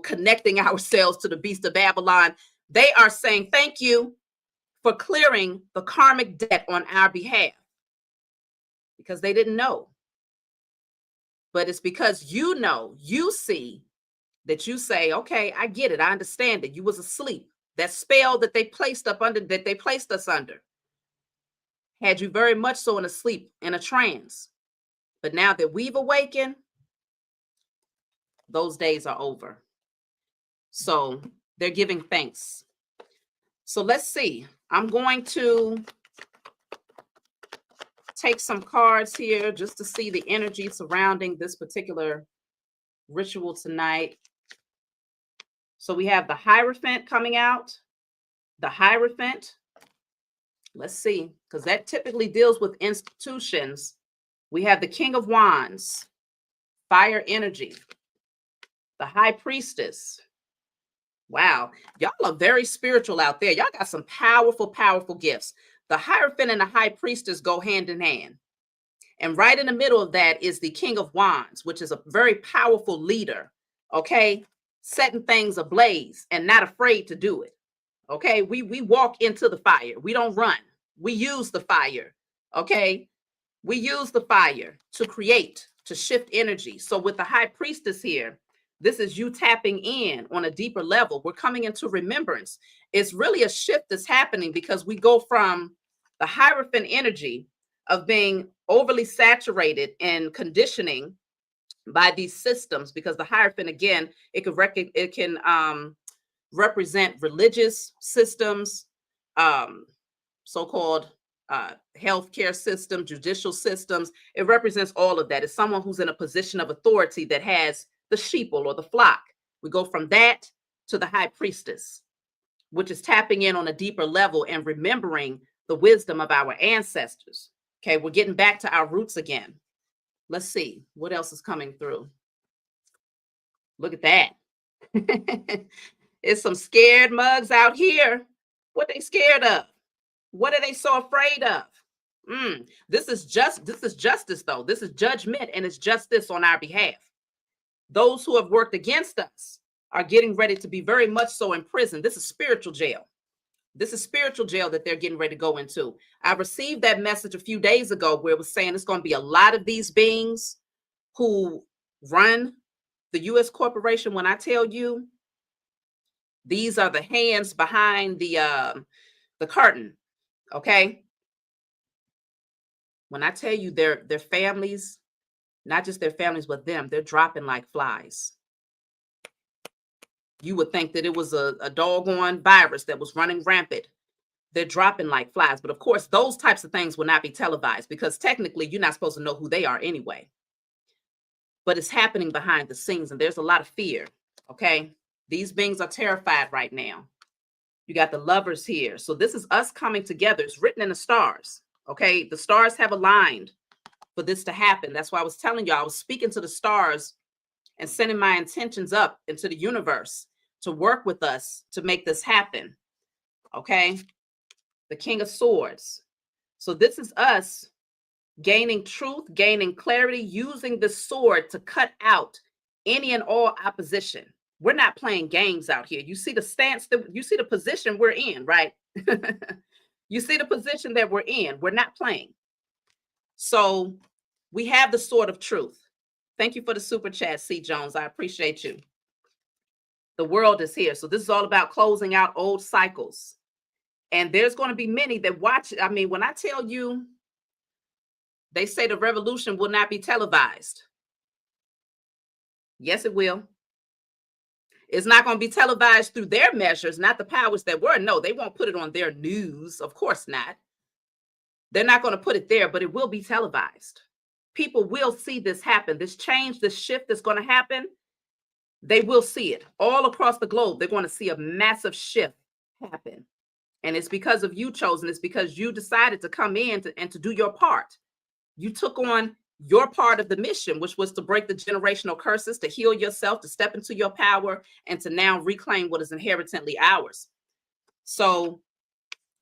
connecting ourselves to the beast of Babylon. They are saying, thank you for clearing the karmic debt on our behalf, because they didn't know. But it's because you see, that you say, okay, I get it. I understand that you was asleep. That spell that they placed us under had you very much so in a sleep, in a trance. But now that we've awakened, those days are over. So they're giving thanks. So let's see. I'm going to take some cards here just to see the energy surrounding this particular ritual tonight. So we have the Hierophant coming out. The Hierophant. Let's see, because that typically deals with institutions. We have the King of Wands, fire energy. The High Priestess. Wow, y'all are very spiritual out there. Y'all got some powerful, powerful gifts. The Hierophant and the High Priestess go hand in hand. And right in the middle of that is the King of Wands, which is a very powerful leader, okay? Setting things ablaze and not afraid to do it, okay? We walk into the fire. We don't run. We use the fire, okay? We use the fire to create, to shift energy. So with the High Priestess here, this is you tapping in on a deeper level. We're coming into remembrance. It's really a shift that's happening because we go from the Hierophant energy of being overly saturated in conditioning by these systems, because the Hierophant, again, it can represent religious systems, so-called healthcare system, judicial systems. It represents all of that. It's someone who's in a position of authority that has the sheeple or the flock. We go from that to the High Priestess, which is tapping in on a deeper level and remembering the wisdom of our ancestors. Okay, we're getting back to our roots again. Let's see what else is coming through. Look at that. It's some scared mugs out here. What they scared of? What are they so afraid of? This is justice, though. This is judgment, and it's justice on our behalf. Those who have worked against us are getting ready to be very much so in prison. This is spiritual jail. This is spiritual jail that they're getting ready to go into. I received that message a few days ago where it was saying it's going to be a lot of these beings who run the U.S. corporation. When I tell you, these are the hands behind the curtain, okay? When I tell you their families, not just their families, but them, they're dropping like flies. You would think that it was a doggone virus that was running rampant. They're dropping like flies. But of course, those types of things will not be televised because technically you're not supposed to know who they are anyway. But it's happening behind the scenes and there's a lot of fear, okay? These beings are terrified right now. You got the Lovers here. So this is us coming together. It's written in the stars, okay? The stars have aligned for this to happen. That's why I was telling you, I was speaking to the stars and sending my intentions up into the universe to work with us to make this happen, okay? The King of Swords. So this is us gaining truth, gaining clarity, using the sword to cut out any and all opposition. We're not playing games out here. You see the stance, you see the position we're in, right? You see the position that we're in. We're not playing. So we have the sword of truth. Thank you for the super chat, C. Jones. I appreciate you. The world is here. So this is all about closing out old cycles. And there's going to be many that watch. I mean, when I tell you, they say the revolution will not be televised. Yes, it will. It's not going to be televised through their measures, not the powers that were. No, they won't put it on their news. Of course not. They're not going to put it there, but it will be televised. People will see this happen. This change, this shift that's going to happen, they will see it all across the globe. They're going to see a massive shift happen. And it's because of you, Chosen. It's because you decided to come in and to do your part. You took on your part of the mission, which was to break the generational curses, to heal yourself, to step into your power, and to now reclaim what is inherently ours. So,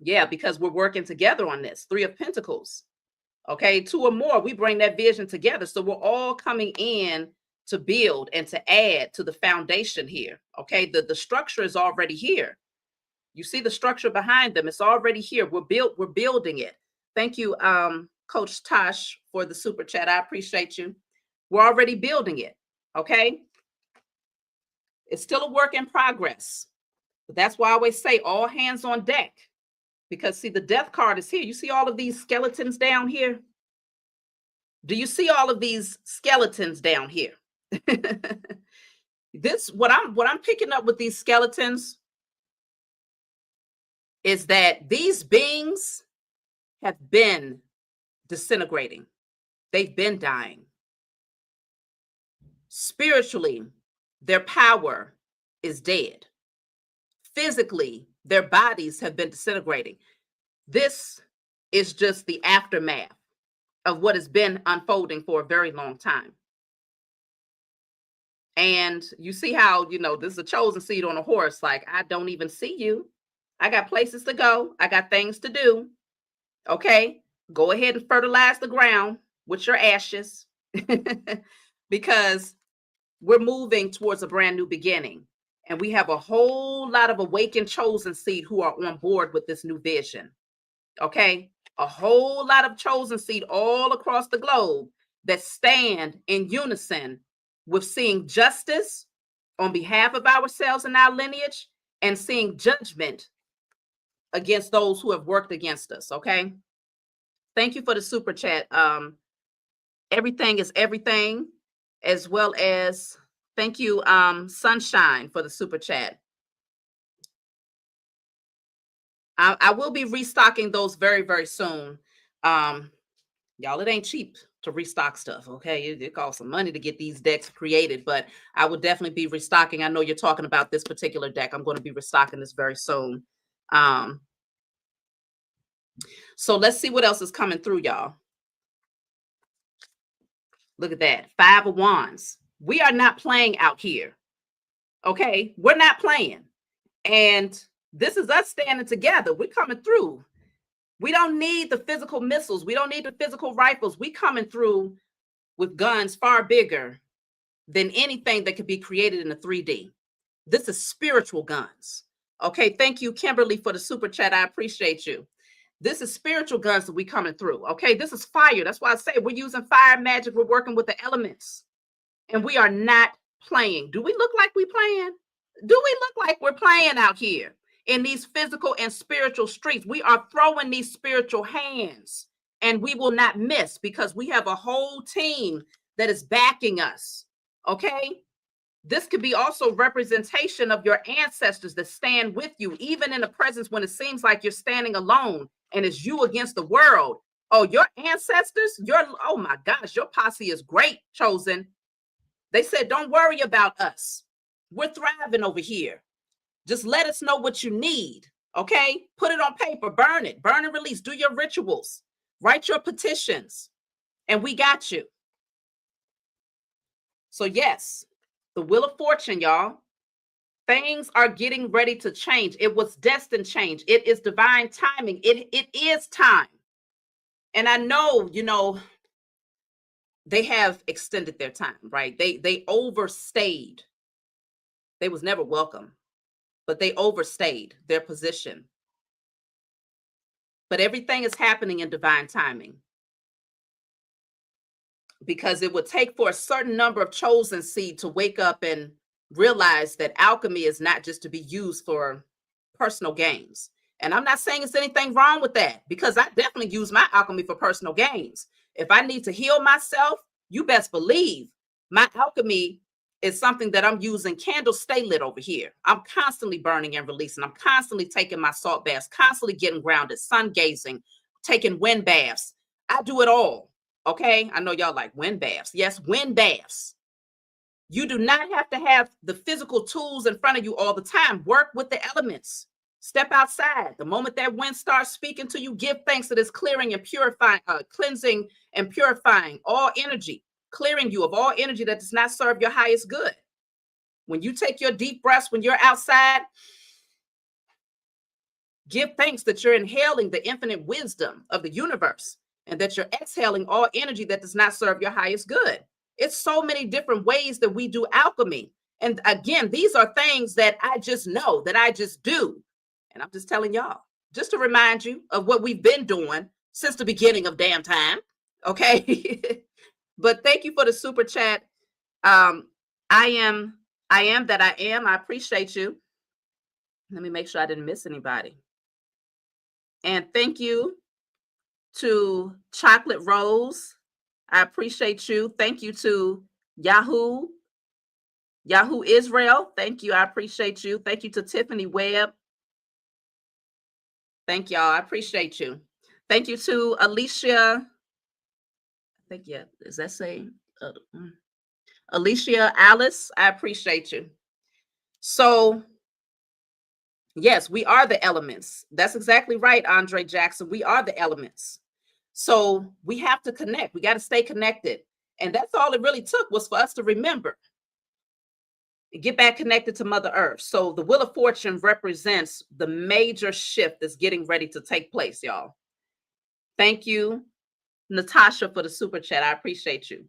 yeah, because we're working together on this. 3 of Pentacles. Okay, 2 or more, we bring that vision together. So we're all coming in to build and to add to the foundation here. Okay, the structure is already here. You see the structure behind them. It's already here. We're building it. Thank you, Coach Tosh, for the super chat. I appreciate you. We're already building it. Okay. It's still a work in progress. But that's why I always say all hands on deck. Because see, the death card is here. You see all of these skeletons down here? Do you see all of these skeletons down here? What I'm picking up with these skeletons is that these beings have been disintegrating. They've been dying. Spiritually, their power is dead. Physically, their bodies have been disintegrating. This is just the aftermath of what has been unfolding for a very long time. And you see how, this is a chosen seed on a horse. Like, I don't even see you. I got places to go. I got things to do. Okay, go ahead and fertilize the ground with your ashes because we're moving towards a brand new beginning. And we have a whole lot of awakened chosen seed who are on board with this new vision. Okay, a whole lot of chosen seed all across the globe that stand in unison with seeing justice on behalf of ourselves and our lineage and seeing judgment against those who have worked against us. Okay. Thank you for the super chat. Everything is everything, as well as thank you, Sunshine, for the super chat. I will be restocking those very, very soon. Y'all, it ain't cheap to restock stuff. Okay. It costs some money to get these decks created, but I will definitely be restocking. I know you're talking about this particular deck. I'm going to be restocking this very soon. So let's see what else is coming through, y'all. Look at that. 5 of Wands. We are not playing out here. Okay. We're not playing. And this is us standing together. We're coming through. We don't need the physical missiles. We don't need the physical rifles. We coming through with guns far bigger than anything that could be created in the 3D. This is spiritual guns. Okay. Thank you, Kimberly, for the super chat. I appreciate you. This is spiritual guns that we coming through. Okay. This is fire. That's why I say we're using fire magic. We're working with the elements and we are not playing. Do we look like we playing? Do we look like we're playing out here in these physical and spiritual streets? We are throwing these spiritual hands and we will not miss because we have a whole team that is backing us. Okay. This could be also representation of your ancestors that stand with you, even in the presence when it seems like you're standing alone and it's you against the world. Oh, your ancestors, oh my gosh, your posse is great, chosen. They said, don't worry about us. We're thriving over here. Just let us know what you need. Okay. Put it on paper, burn and release, do your rituals, write your petitions, and we got you. So yes, the Wheel of Fortune, y'all. Things are getting ready to change. It was destined change. It is divine timing. It is time. And I know, they have extended their time, right? They overstayed. They was never welcome, but they overstayed their position. But everything is happening in divine timing, because it would take for a certain number of chosen seed to wake up and realize that alchemy is not just to be used for personal gains. And I'm not saying it's anything wrong with that, because I definitely use my alchemy for personal gains. If I need to heal myself, you best believe my alchemy is something that I'm using. Candles stay lit over here. I'm constantly burning and releasing. I'm constantly taking my salt baths, constantly getting grounded, sun gazing, taking wind baths. I do it all. Okay, I know y'all like wind baths. Yes, wind baths. You do not have to have the physical tools in front of you all the time. Work with the elements. Step outside. The moment that wind starts speaking to you, give thanks that it's clearing and purifying, cleansing and purifying all energy, clearing you of all energy that does not serve your highest good. When you take your deep breaths, when you're outside, give thanks that you're inhaling the infinite wisdom of the universe, and that you're exhaling all energy that does not serve your highest good. It's so many different ways that we do alchemy. And again, these are things that I just know, that I just do. And I'm just telling y'all, just to remind you of what we've been doing since the beginning of damn time. Okay. But thank you for the super chat. I am that I am. I appreciate you. Let me make sure I didn't miss anybody. And thank you to Chocolate Rose. I appreciate you. Thank you to Yahoo Israel. Thank you. I appreciate you. Thank you to Tiffany Webb. Thank y'all. I appreciate you. Thank you to Alicia. I think, yeah, does that say Alicia Alice? I appreciate you. So yes, we are the elements. That's exactly right, Andre Jackson. We are the elements. So we have to connect. We got to stay connected. And that's all it really took, was for us to remember. Get back connected to Mother Earth. So the Wheel of Fortune represents the major shift that's getting ready to take place, y'all. Thank you, Natasha, for the super chat. I appreciate you.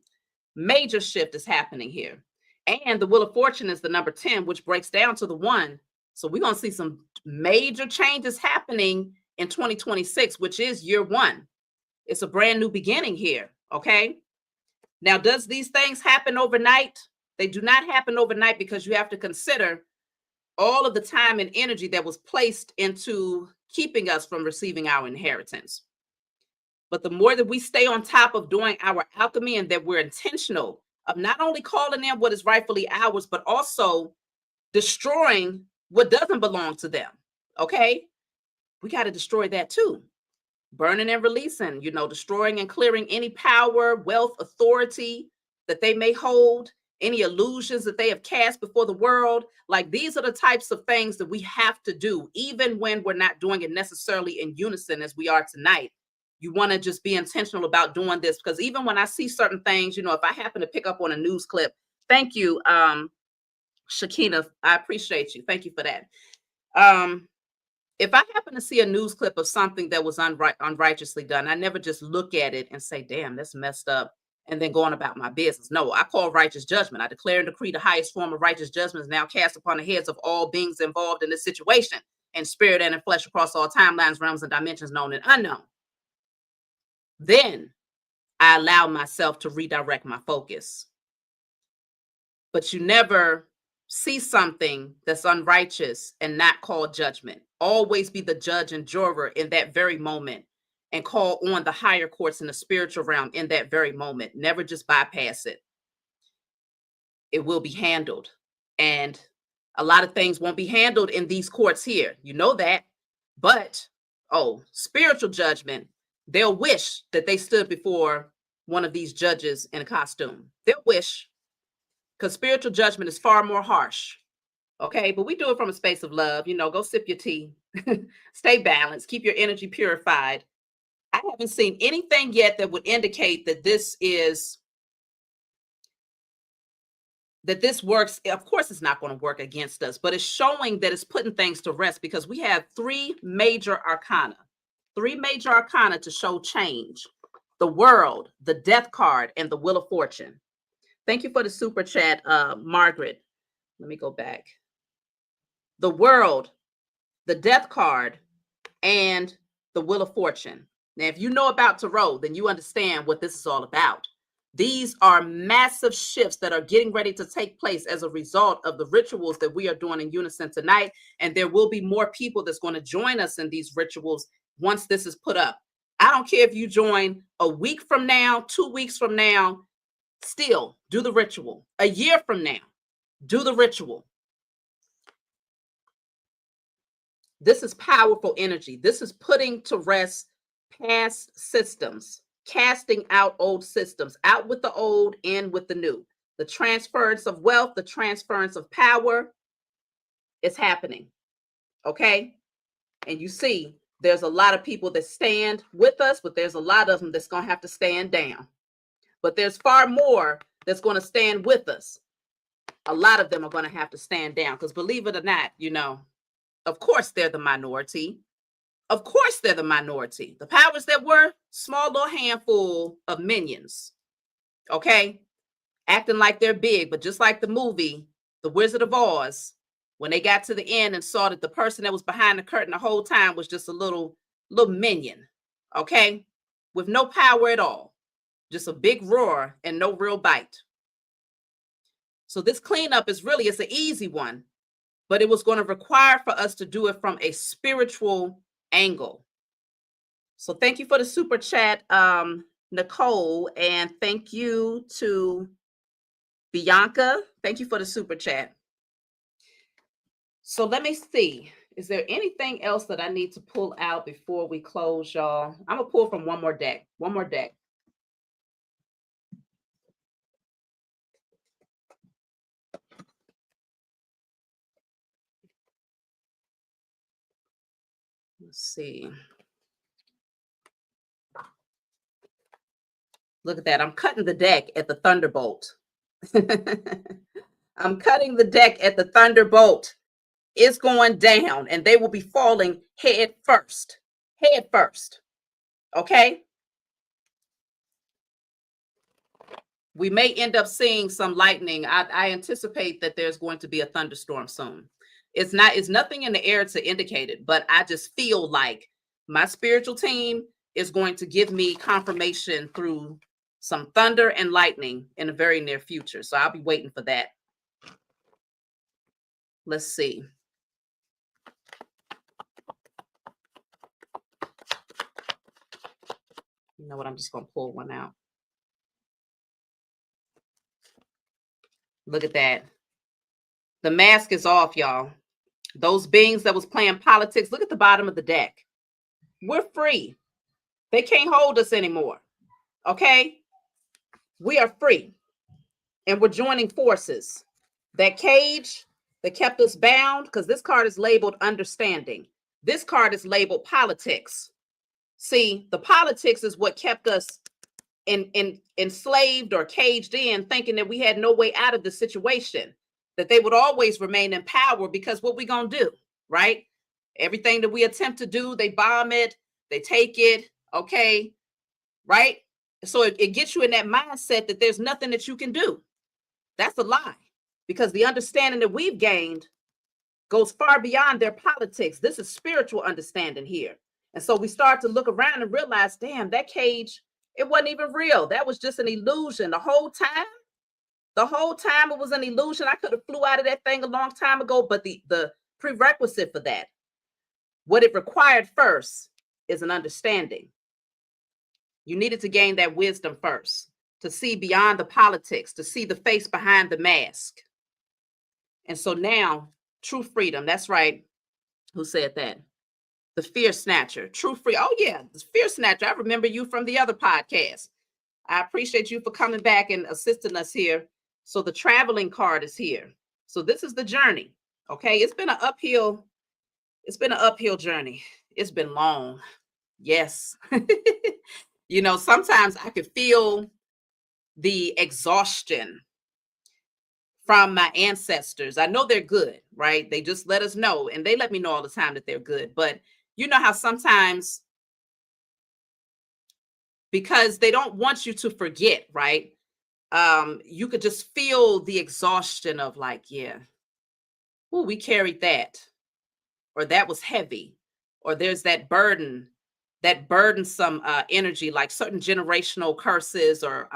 Major shift is happening here. And the Wheel of Fortune is the number 10, which breaks down to the 1. So we're going to see some major changes happening in 2026, which is year 1. It's a brand new beginning here, okay? Now, does these things happen overnight? They do not happen overnight, because you have to consider all of the time and energy that was placed into keeping us from receiving our inheritance. But the more that we stay on top of doing our alchemy, and that we're intentional of not only calling in what is rightfully ours, but also destroying what doesn't belong to them, okay? We got to destroy that too. Burning and releasing, destroying and clearing any power, wealth, authority that they may hold, any illusions that they have cast before the world. Like, these are the types of things that we have to do, even when we're not doing it necessarily in unison as we are tonight. You want to just be intentional about doing this, because even when I see certain things, if I happen to pick up on a news clip, thank you, Shakina, I appreciate you. Thank you for that. If I happen to see a news clip of something that was unrighteously done, I never just look at it and say, damn, that's messed up, and then go on about my business. No, I call righteous judgment. I declare and decree the highest form of righteous judgment is now cast upon the heads of all beings involved in this situation, in spirit and in flesh, across all timelines, realms, and dimensions, known and unknown. Then I allow myself to redirect my focus. But you never see something that's unrighteous and not call judgment. Always be the judge and juror in that very moment, and call on the higher courts in the spiritual realm in that very moment. Never just bypass it. It will be handled. And a lot of things won't be handled in these courts here. You know that. But, spiritual judgment, they'll wish that they stood before one of these judges in a costume. They'll wish, because spiritual judgment is far more harsh. Okay, but we do it from a space of love. Go sip your tea, stay balanced, keep your energy purified. I haven't seen anything yet that would indicate that this works. Of course, it's not going to work against us, but it's showing that it's putting things to rest, because we have 3 major arcana to show change: the World, the Death card, and the Wheel of Fortune. Thank you for the super chat, Margaret. Let me go back. The World, the Death card, and the Wheel of Fortune. Now, if you know about tarot, then you understand what this is all about. These are massive shifts that are getting ready to take place as a result of the rituals that we are doing in unison tonight. And there will be more people that's going to join us in these rituals once this is put up. I don't care if you join a week from now, 2 weeks from now, still do the ritual. A year from now, do the ritual. This is powerful energy. This is putting to rest past systems, casting out old systems, out with the old, in with the new. The transference of wealth, the transference of power is happening. Okay? And you see, there's a lot of people that stand with us, but there's a lot of them that's going to have to stand down. But there's far more that's going to stand with us. A lot of them are going to have to stand down because believe it or not, you know, of course they're the minority. Of course they're the minority. The powers that were, small little handful of minions. Okay? Acting like they're big, but just like the movie, The Wizard of Oz, when they got to the end and saw that the person that was behind the curtain the whole time was just a little minion. Okay? With no power at all. Just a big roar and no real bite. So this cleanup is really, it's an easy one, but it was going to require for us to do it from a spiritual angle. So thank you for the super chat, Nicole, and thank you to Bianca. Thank you for the super chat. So let me see. Is there anything else that I need to pull out before we close, y'all? I'm going to pull from one more deck. One more deck. Let's see. Look at that. I'm cutting the deck at the Thunderbolt. I'm cutting the deck at the Thunderbolt. It's going down and they will be falling head first. Head first. Okay? We may end up seeing some lightning. I anticipate that there's going to be a thunderstorm soon. It's nothing in the air to indicate it, but I just feel like my spiritual team is going to give me confirmation through some thunder and lightning in the very near future. So I'll be waiting for that. Let's see. You know what? I'm just going to pull one out. Look at that. The mask is off, y'all. Those beings that was playing politics, look at the bottom of the deck. We're free. They can't hold us anymore. Okay? We are free. And we're joining forces. That cage that kept us bound, because this card is labeled understanding. This card is labeled politics. See, the politics is what kept us enslaved or caged in, thinking that we had no way out of the situation, that they would always remain in power because what we gonna do, right? Everything that we attempt to do, they bomb it, they take it, okay, right? So it gets you in that mindset that there's nothing that you can do. That's a lie, because the understanding that we've gained goes far beyond their politics. This is spiritual understanding here. And so we start to look around and realize, damn, that cage, it wasn't even real. That was just an illusion. The whole time it was an illusion. I could have flew out of that thing a long time ago, but the prerequisite for that, what it required first, is an understanding. You needed to gain that wisdom first, to see beyond the politics, to see the face behind the mask. And so now, true freedom, that's right. Who said that? The Fear Snatcher, true free. Oh yeah, the Fear Snatcher. I remember you from the other podcast. I appreciate you for coming back and assisting us here. So the traveling card is here. So this is the journey. Okay, it's been an uphill journey. It's been long. Yes. You know, sometimes I could feel the exhaustion from my ancestors. I know they're good, right? They just let us know, and they let me know all the time that they're good. But you know how sometimes, because they don't want you to forget, right? You could just feel the exhaustion of like, yeah, oh, we carried that, or that was heavy, or there's that burden that burdensome energy, like certain generational curses or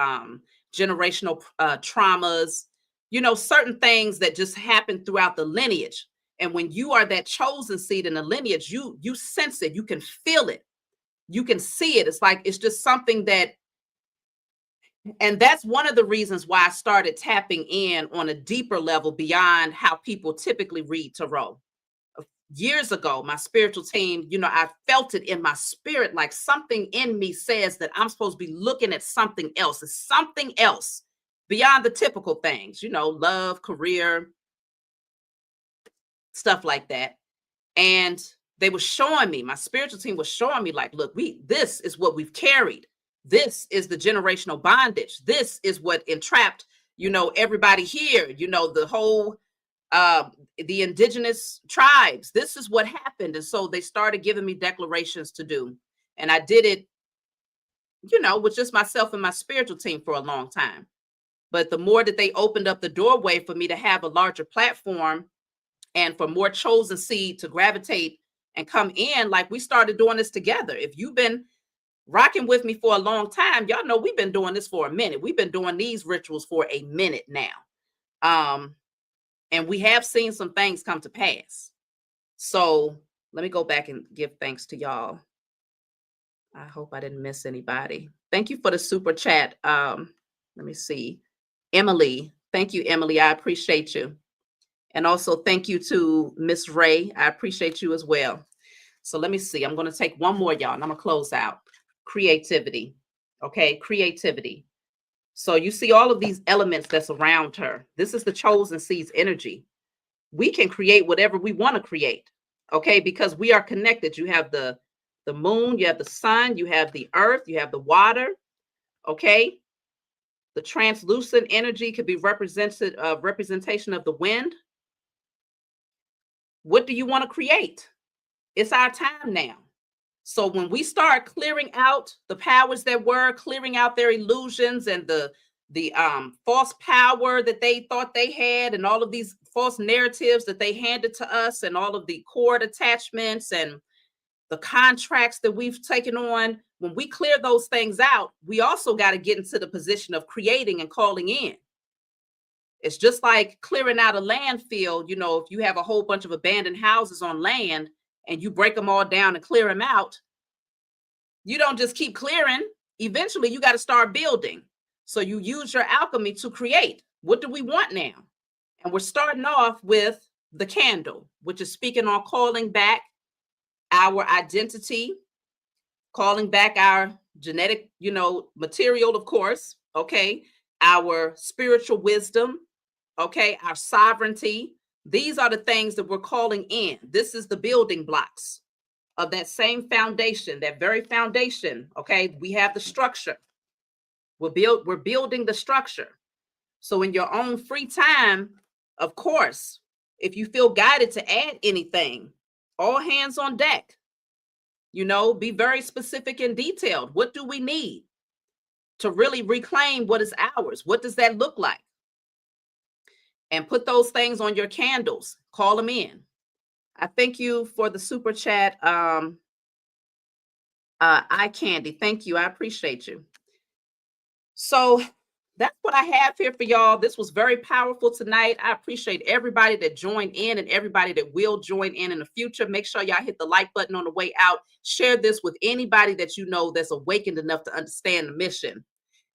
generational traumas, you know, certain things that just happen throughout the lineage. And when you are that chosen seed in the lineage, you sense it, you can feel it, you can see it. It's like it's just something that, and that's one of the reasons why I started tapping in on a deeper level beyond how people typically read tarot. Years ago, my spiritual team, you know, I felt it in my spirit, like something in me says that I'm supposed to be looking at something else. It's something else beyond the typical things, you know, love, career, stuff like that. And they were showing me, my spiritual team was showing me, like, look, this is what we've carried. This is the generational bondage. This is what entrapped, you know, everybody here, you know, the whole the indigenous tribes. This is what happened. And so they started giving me declarations to do. And I did it, you know, with just myself and my spiritual team for a long time. But the more that they opened up the doorway for me to have a larger platform and for more chosen seed to gravitate and come in, like we started doing this together. If you've been rocking with me for a long time, y'all know we've been doing this for a minute. We've been doing these rituals for a minute now. And we have seen some things come to pass. So let me go back and give thanks to y'all. I hope I didn't miss anybody. Thank you for the super chat. Let me see. Emily. Thank you, Emily. I appreciate you. And also thank you to Miss Ray. I appreciate you as well. So let me see. I'm going to take one more, y'all, and I'm going to close out. Creativity. Okay, creativity. So you see all of these elements that's around her. This is the chosen seed's energy. We can create whatever we want to create, okay? Because we are connected. You have the moon, you have the sun, you have the earth, you have the water, okay? The translucent energy could be representation of the wind. What do you want to create? It's our time now. So when we start clearing out the powers that were, clearing out their illusions and the false power that they thought they had, and all of these false narratives that they handed to us, and all of the cord attachments and the contracts that we've taken on, when we clear those things out, we also got to get into the position of creating and calling in. It's just like clearing out a landfill. You know, if you have a whole bunch of abandoned houses on land and you break them all down and clear them out, you don't just keep clearing. Eventually, you got to start building. So you use your alchemy to create. What do we want now? And we're starting off with the candle, which is speaking on calling back our identity, calling back our genetic, you know, material, of course, okay, our spiritual wisdom, okay, our sovereignty. These are the things that we're calling in. This is the building blocks of that same foundation, that very foundation, okay? We have the structure. We're building the structure. So in your own free time, of course, if you feel guided to add anything, all hands on deck. You know, be very specific and detailed. What do we need to really reclaim what is ours? What does that look like? And put those things on your candles. Call them in. I thank you for the super chat. Eye Candy, thank you. I appreciate you. So that's what I have here for y'all. This was very powerful tonight. I appreciate everybody that joined in and everybody that will join in the future. Make sure y'all hit the like button on the way out. Share this with anybody that you know that's awakened enough to understand the mission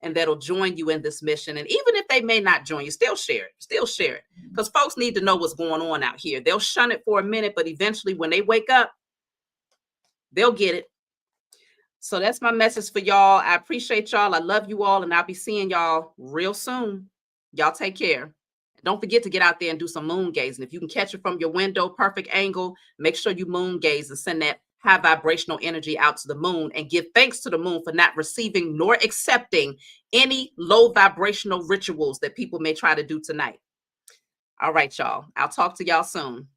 and that'll join you in this mission. And even if they may not join you, still share it. Still share it. Because folks need to know what's going on out here. They'll shun it for a minute, but eventually when they wake up, they'll get it. So that's my message for y'all. I appreciate y'all. I love you all. And I'll be seeing y'all real soon. Y'all take care. Don't forget to get out there and do some moon gazing. If you can catch it from your window, perfect angle, make sure you moon gaze and send that high vibrational energy out to the moon, and give thanks to the moon for not receiving nor accepting any low vibrational rituals that people may try to do tonight. All right, y'all. I'll talk to y'all soon.